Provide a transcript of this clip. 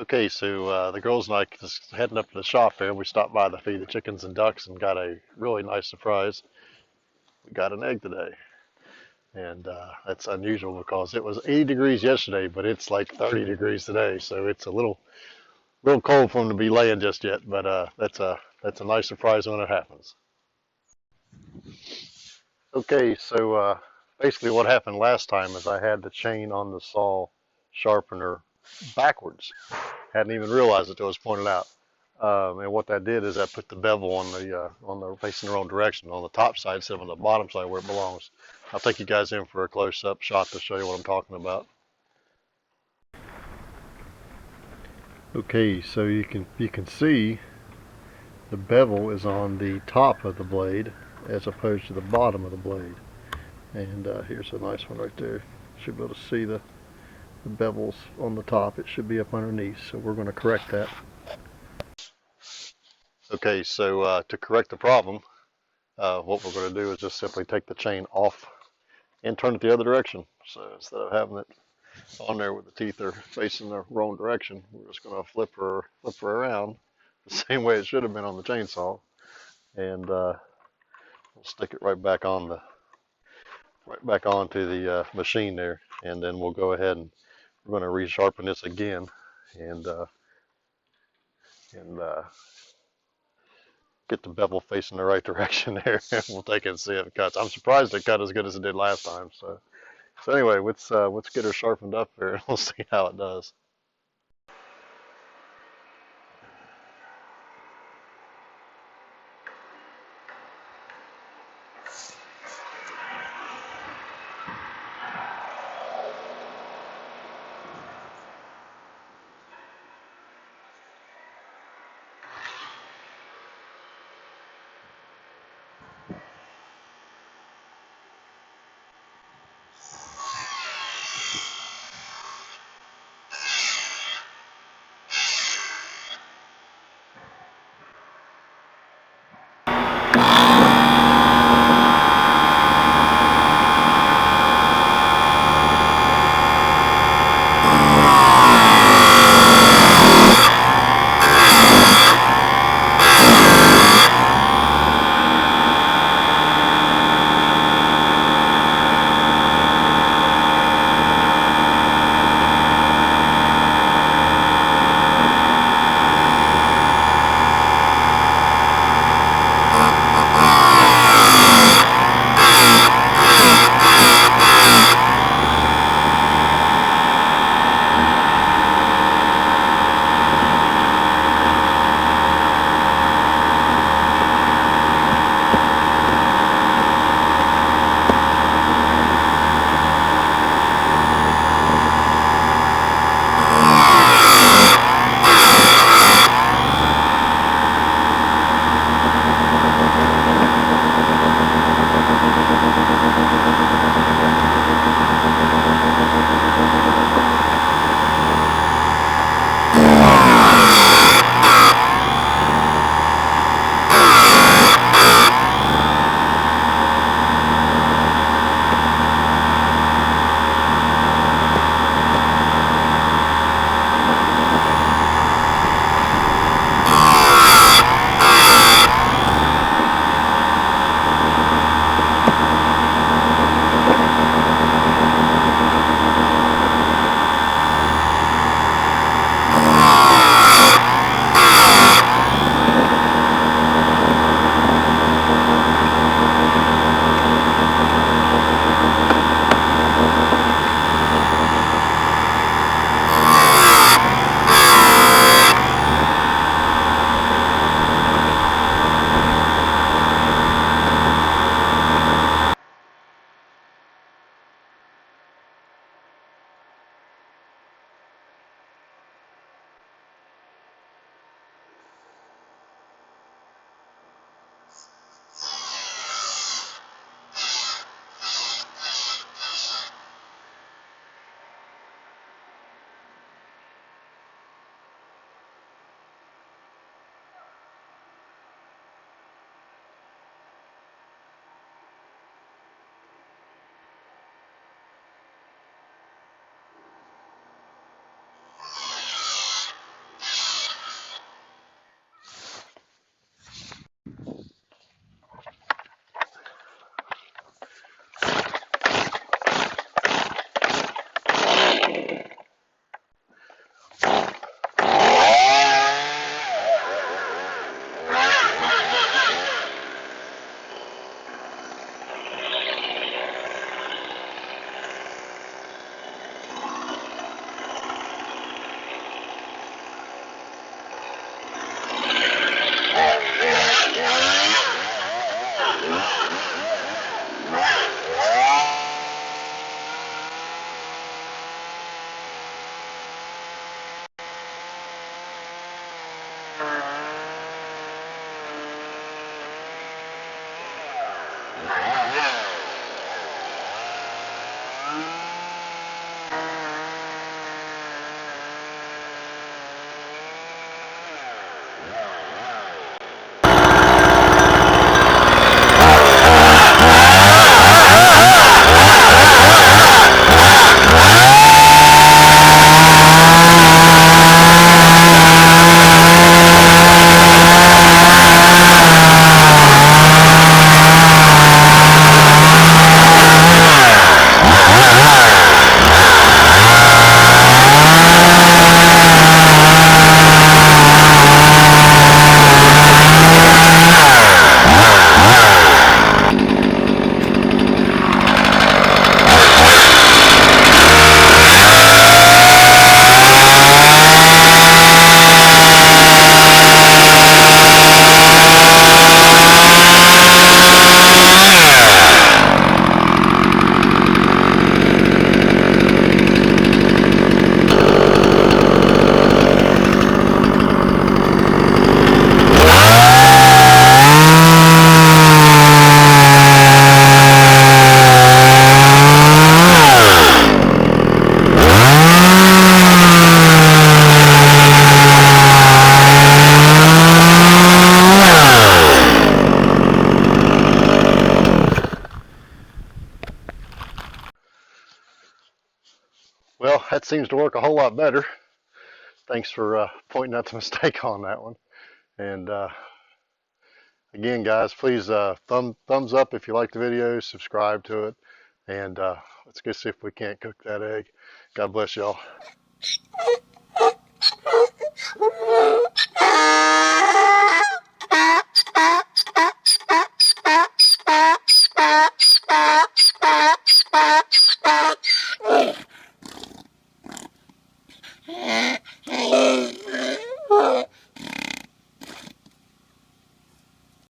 Okay, so the girls and I just heading up to the shop there. We stopped by to feed the chickens and ducks and got a really nice surprise. We got an egg today, and that's unusual because it was 80 degrees yesterday, but it's like 30 degrees today, so it's a little cold for them to be laying just yet. But that's a nice surprise when it happens. Okay, so basically what happened last time is I had the chain on the saw sharpener backwards. Hadn't even realized it until it was pointed out. And what that did is that put the bevel on the facing the wrong direction on the top side instead of on the bottom side where it belongs. I'll take you guys in for a close-up shot to show you what I'm talking about. Okay, so you can see the bevel is on the top of the blade as opposed to the bottom of the blade. And here's a nice one right there. Should be able to see the bevels on the top. It should be up underneath, so we're going to correct that. Okay, so to correct the problem, what we're going to do is just simply take the chain off and turn it the other direction. So instead of having it on there with the teeth are facing the wrong direction, we're just going to flip her around the same way it should have been on the chainsaw, and we'll stick it right back onto the machine there, and then we'll go ahead and we're going to resharpen this again, and and get the bevel facing the right direction there. We'll take it and see if it cuts. I'm surprised it cut as good as it did last time. So anyway, let's get her sharpened up here and we'll see how it does. Well, that seems to work a whole lot better. Thanks for pointing out the mistake on that one. And again, guys, please thumbs up if you like the video, subscribe to it, and let's go see if we can't cook that egg. God bless y'all.